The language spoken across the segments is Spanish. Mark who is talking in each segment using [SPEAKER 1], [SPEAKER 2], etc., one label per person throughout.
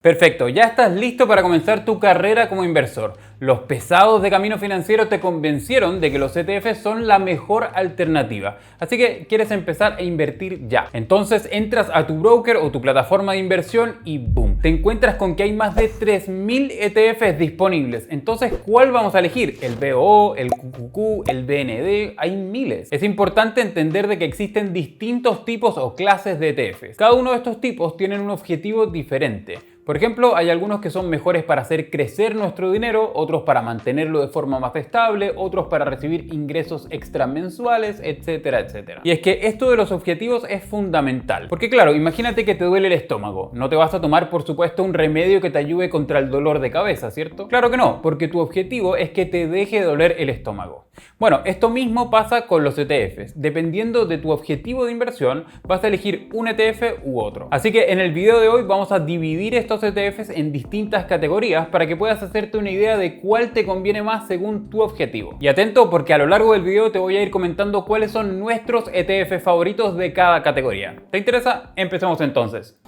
[SPEAKER 1] Perfecto, ya estás listo para comenzar tu carrera como inversor. Los pesados de Camino Financiero te convencieron de que los ETFs son la mejor alternativa, así que quieres empezar a invertir ya. Entonces entras a tu broker o tu plataforma de inversión y ¡boom! Te encuentras con que hay más de 3.000 ETFs disponibles. Entonces, ¿cuál vamos a elegir? ¿El BOO, el QQQ, el BND? Hay miles. Es importante entender de que existen distintos tipos o clases de ETFs. Cada uno de estos tipos tienen un objetivo diferente. Por ejemplo, hay algunos que son mejores para hacer crecer nuestro dinero, otros para mantenerlo de forma más estable, otros para recibir ingresos extra mensuales, etcétera, etcétera. Y es que esto de los objetivos es fundamental. Porque claro, imagínate que te duele el estómago. No te vas a tomar, por supuesto, un remedio que te ayude contra el dolor de cabeza, ¿cierto? Claro que no, porque tu objetivo es que te deje de doler el estómago. Bueno, esto mismo pasa con los ETFs. Dependiendo de tu objetivo de inversión, vas a elegir un ETF u otro. Así que en el video de hoy vamos a dividir estos ETFs en distintas categorías para que puedas hacerte una idea de cuál te conviene más según tu objetivo. Y atento porque a lo largo del video te voy a ir comentando cuáles son nuestros ETFs favoritos de cada categoría. ¿Te interesa? Empecemos entonces.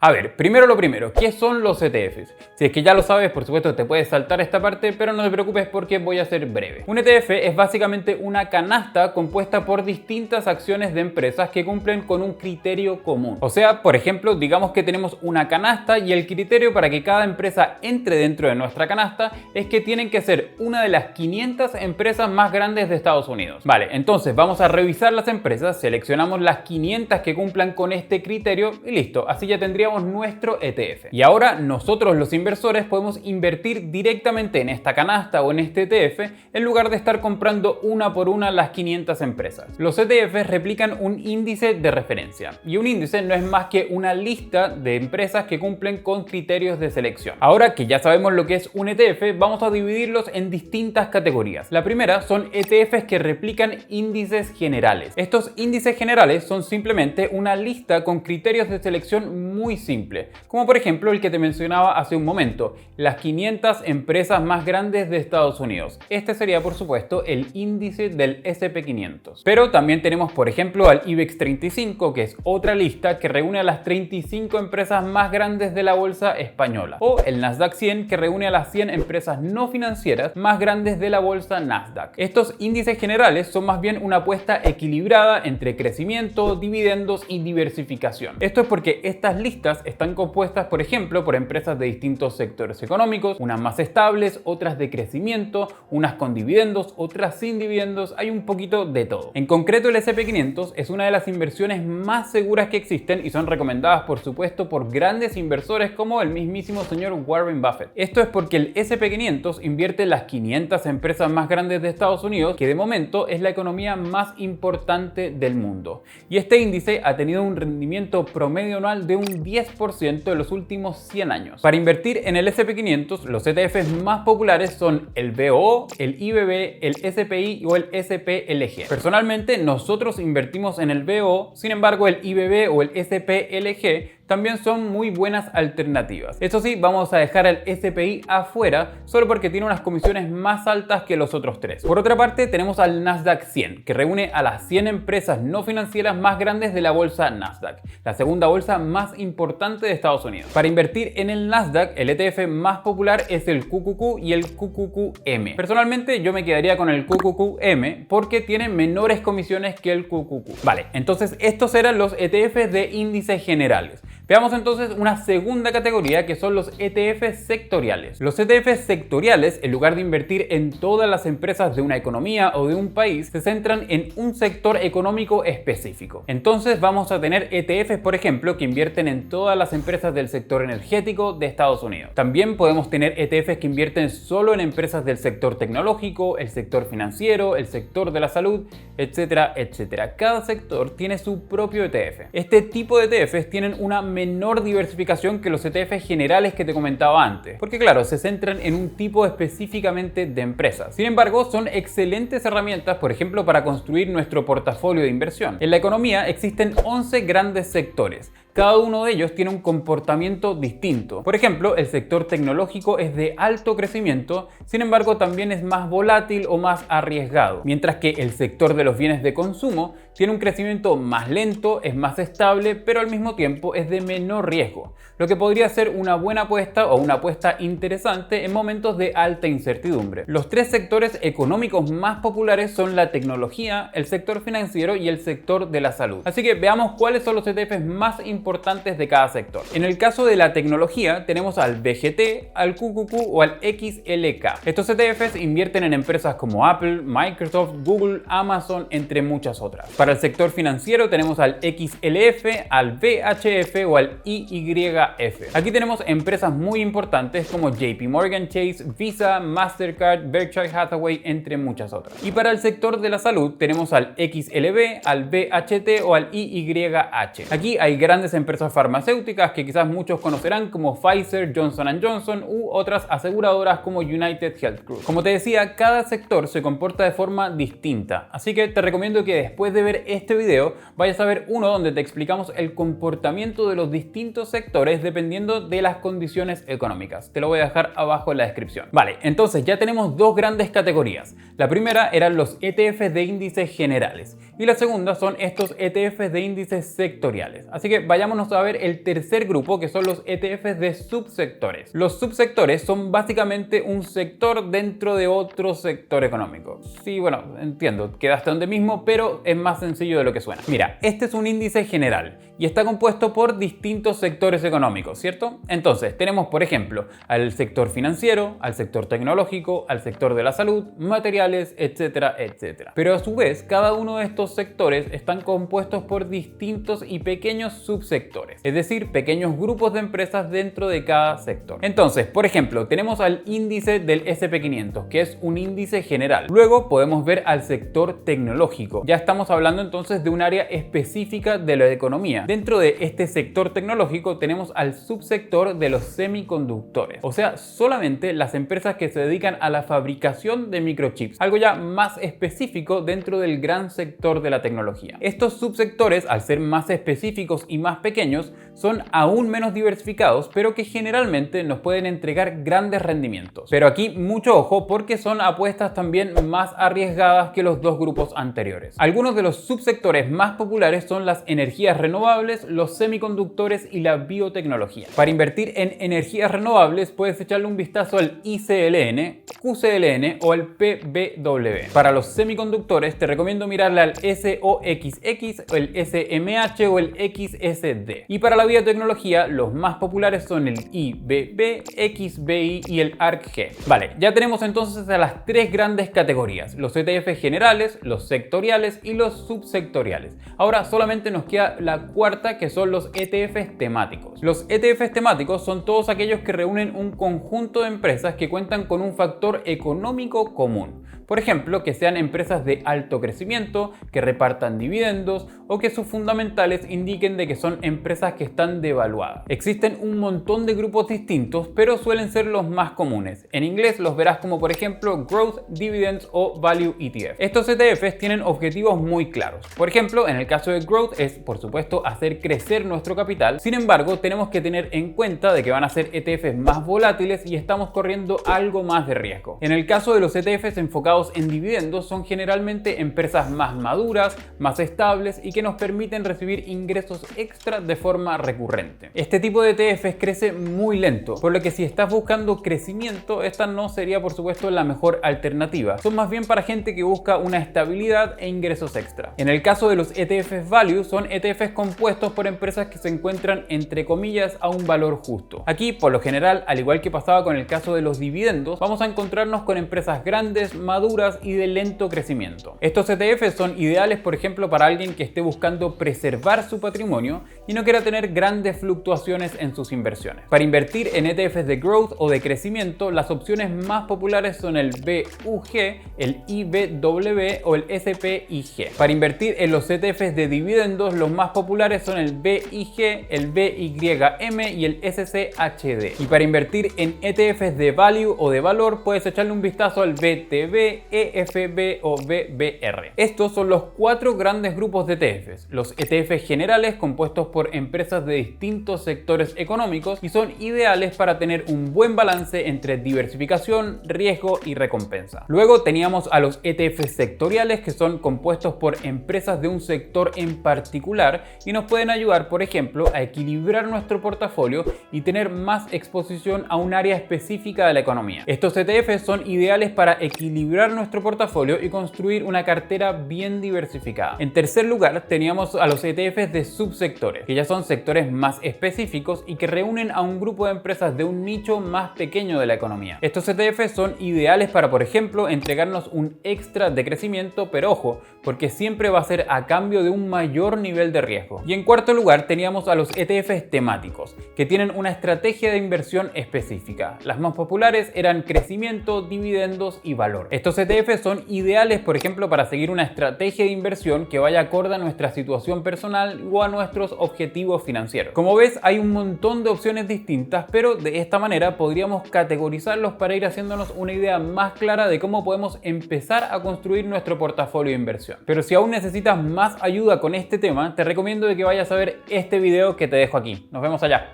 [SPEAKER 1] A ver, primero lo primero, ¿qué son los ETFs? Si es que ya lo sabes, por supuesto te puedes saltar esta parte, pero no te preocupes porque voy a ser breve. Un ETF es básicamente una canasta compuesta por distintas acciones de empresas que cumplen con un criterio común. O sea, por ejemplo, digamos que tenemos una canasta y el criterio para que cada empresa entre dentro de nuestra canasta es que tienen que ser una de las 500 empresas más grandes de Estados Unidos. Vale, entonces vamos a revisar las empresas, seleccionamos las 500 que cumplan con este criterio y listo, así ya tendríamos nuestro ETF. Y ahora nosotros los inversores podemos invertir directamente en esta canasta o en este ETF en lugar de estar comprando una por una las 500 empresas. Los ETFs replican un índice de referencia y un índice no es más que una lista de empresas que cumplen con criterios de selección. Ahora que ya sabemos lo que es un ETF, vamos a dividirlos en distintas categorías. La primera son ETFs que replican índices generales. Estos índices generales son simplemente una lista con criterios de selección muy simple, como por ejemplo el que te mencionaba hace un momento, las 500 empresas más grandes de Estados Unidos. Este sería por supuesto el índice del S&P 500. Pero también tenemos por ejemplo al IBEX 35, que es otra lista que reúne a las 35 empresas más grandes de la bolsa española, o el Nasdaq 100, que reúne a las 100 empresas no financieras más grandes de la bolsa Nasdaq. Estos índices generales son más bien una apuesta equilibrada entre crecimiento, dividendos y diversificación. Esto es porque estas listas están compuestas, por ejemplo, por empresas de distintos sectores económicos, unas más estables, otras de crecimiento, unas con dividendos, otras sin dividendos, hay un poquito de todo. En concreto, el S&P 500 es una de las inversiones más seguras que existen y son recomendadas, por supuesto, por grandes inversores como el mismísimo señor Warren Buffett. Esto es porque el S&P 500 invierte en las 500 empresas más grandes de Estados Unidos, que de momento es la economía más importante del mundo. Y este índice ha tenido un rendimiento promedio anual de un 10% de los últimos 100 años. Para invertir en el S&P 500, los ETFs más populares son el BOO, el IBB, el SPI o el SPLG. Personalmente, nosotros invertimos en el BOO, sin embargo, el IBB o el SPLG también son muy buenas alternativas. Eso sí, vamos a dejar al SPI afuera solo porque tiene unas comisiones más altas que los otros tres. Por otra parte, tenemos al Nasdaq 100, que reúne a las 100 empresas no financieras más grandes de la bolsa Nasdaq, la segunda bolsa más importante de Estados Unidos. Para invertir en el Nasdaq, el ETF más popular es el QQQ y el QQQM. Personalmente, yo me quedaría con el QQQM porque tiene menores comisiones que el QQQ. Vale, entonces estos eran los ETFs de índices generales. Veamos entonces una segunda categoría que son los ETFs sectoriales. Los ETFs sectoriales, en lugar de invertir en todas las empresas de una economía o de un país, se centran en un sector económico específico. Entonces vamos a tener ETFs, por ejemplo, que invierten en todas las empresas del sector energético de Estados Unidos. También podemos tener ETFs que invierten solo en empresas del sector tecnológico, el sector financiero, el sector de la salud, etcétera, etcétera. Cada sector tiene su propio ETF. Este tipo de ETFs tienen una menor diversificación que los ETFs generales que te comentaba antes, porque claro, se centran en un tipo específicamente de empresas. Sin embargo, son excelentes herramientas, por ejemplo, para construir nuestro portafolio de inversión. En la economía existen 11 grandes sectores. cada uno de ellos tiene un comportamiento distinto. Por ejemplo, el sector tecnológico es de alto crecimiento, sin embargo también es más volátil o más arriesgado, mientras que el sector de los bienes de consumo tiene un crecimiento más lento, es más estable, pero al mismo tiempo es de menor riesgo, lo que podría ser una buena apuesta o una apuesta interesante en momentos de alta incertidumbre. Los tres sectores económicos más populares son la tecnología, el sector financiero y el sector de la salud. Así que veamos cuáles son los ETFs más importantes de cada sector. En el caso de la tecnología tenemos al BGT, al QQQ o al XLK. Estos ETFs invierten en empresas como Apple, Microsoft, Google, Amazon, entre muchas otras. Para el sector financiero tenemos al XLF, al VHF o al IYF. Aquí tenemos empresas muy importantes como JP Morgan Chase, Visa, Mastercard, Berkshire Hathaway, entre muchas otras. Y para el sector de la salud tenemos al XLB, al VHT o al IYH. Aquí hay grandes empresas farmacéuticas que quizás muchos conocerán como Pfizer, Johnson & Johnson u otras aseguradoras como United Health Group. Como te decía, cada sector se comporta de forma distinta, así que te recomiendo que después de ver este video vayas a ver uno donde te explicamos el comportamiento de los distintos sectores dependiendo de las condiciones económicas. Te lo voy a dejar abajo en la descripción. Vale, entonces ya tenemos dos grandes categorías. La primera eran los ETFs de índices generales y la segunda son estos ETFs de índices sectoriales. Así que vayámonos a ver el tercer grupo, que son los ETFs de subsectores. Los subsectores son básicamente un sector dentro de otro sector económico. Sí, bueno, entiendo, quedaste donde mismo, pero es más sencillo de lo que suena. Mira, este es un índice general y está compuesto por distintos sectores económicos, ¿cierto? Entonces, tenemos, por ejemplo, al sector financiero, al sector tecnológico, al sector de la salud, materiales, etcétera, etcétera. Pero a su vez, cada uno de estos sectores están compuestos por distintos y pequeños subsectores, es decir, pequeños grupos de empresas dentro de cada sector. Entonces, por ejemplo, tenemos al índice del SP500, que es un índice general. Luego podemos ver al sector tecnológico. Ya estamos hablando entonces de un área específica de la economía. Dentro de este sector tecnológico tenemos al subsector de los semiconductores, o sea, solamente las empresas que se dedican a la fabricación de microchips, algo ya más específico dentro del gran sector de la tecnología. Estos subsectores, al ser más específicos y más pequeños, son aún menos diversificados, pero que generalmente nos pueden entregar grandes rendimientos. Pero aquí mucho ojo, porque son apuestas también más arriesgadas que los dos grupos anteriores. Algunos de los subsectores más populares son las energías renovables, los semiconductores y la biotecnología. Para invertir en energías renovables puedes echarle un vistazo al ICLN, QCLN o al PBW. Para los semiconductores te recomiendo mirarle al SOXX, el SMH o el XSD. Y para la biotecnología los más populares son el IBB, XBI y el ARCG. Vale, ya tenemos entonces a las tres grandes categorías: los ETFs generales, los sectoriales y los subsectoriales. Ahora solamente nos queda la cuarta, que son los ETFs temáticos. Los ETFs temáticos son todos aquellos que reúnen un conjunto de empresas que cuentan con un factor económico común. Por ejemplo, que sean empresas de alto crecimiento, que repartan dividendos o que sus fundamentales indiquen de que son empresas que están devaluadas. Existen un montón de grupos distintos, pero suelen ser los más comunes. En inglés los verás como por ejemplo Growth, Dividends o Value ETF. Estos ETFs tienen objetivos muy claros. Por ejemplo, en el caso de Growth es, por supuesto, hacer crecer nuestro capital. Sin embargo, tenemos que tener en cuenta de que van a ser ETFs más volátiles y estamos corriendo algo más de riesgo. En el caso de los ETFs enfocados en dividendos, son generalmente empresas más maduras, más estables y que nos permiten recibir ingresos extra de forma recurrente. Este tipo de ETFs crece muy lento, por lo que si estás buscando crecimiento, esta no sería por supuesto la mejor alternativa. Son más bien para gente que busca una estabilidad e ingresos extra. En el caso de los ETFs Value, son ETFs compuestos por empresas que se encuentran entre comillas a un valor justo. Aquí, por lo general, al igual que pasaba con el caso de los dividendos, vamos a encontrarnos con empresas grandes, maduras y de lento crecimiento. Estos ETFs son ideales, por ejemplo, para alguien que esté buscando preservar su patrimonio y no quiera tener grandes fluctuaciones en sus inversiones. Para invertir en ETFs de growth o de crecimiento, las opciones más populares son el BUG, el IBW o el SPIG. Para invertir en los ETFs de dividendos, los más populares son el BIG, el BYM y el SCHD. Y para invertir en ETFs de value o de valor, puedes echarle un vistazo al BTB, de EFB o BBR. Estos son los 4 grandes grupos de ETFs. Los ETFs generales compuestos por empresas de distintos sectores económicos y son ideales para tener un buen balance entre diversificación, riesgo y recompensa. Luego teníamos a los ETFs sectoriales, que son compuestos por empresas de un sector en particular y nos pueden ayudar, por ejemplo, a equilibrar nuestro portafolio y tener más exposición a un área específica de la economía. Estos ETFs son ideales para equilibrar nuestro portafolio y construir una cartera bien diversificada. En tercer lugar, teníamos a los ETFs de subsectores, que ya son sectores más específicos y que reúnen a un grupo de empresas de un nicho más pequeño de la economía. Estos ETFs son ideales para, por ejemplo, entregarnos un extra de crecimiento, pero ojo, porque siempre va a ser a cambio de un mayor nivel de riesgo. Y en cuarto lugar, teníamos a los ETFs temáticos, que tienen una estrategia de inversión específica. Las más populares eran crecimiento, dividendos y valor. Estos ETFs son ideales, por ejemplo, para seguir una estrategia de inversión que vaya acorde a nuestra situación personal o a nuestros objetivos financieros. Como ves, hay un montón de opciones distintas, pero de esta manera podríamos categorizarlos para ir haciéndonos una idea más clara de cómo podemos empezar a construir nuestro portafolio de inversión. Pero si aún necesitas más ayuda con este tema, te recomiendo de que vayas a ver este video que te dejo aquí. Nos vemos allá.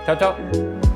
[SPEAKER 1] Chao, chao.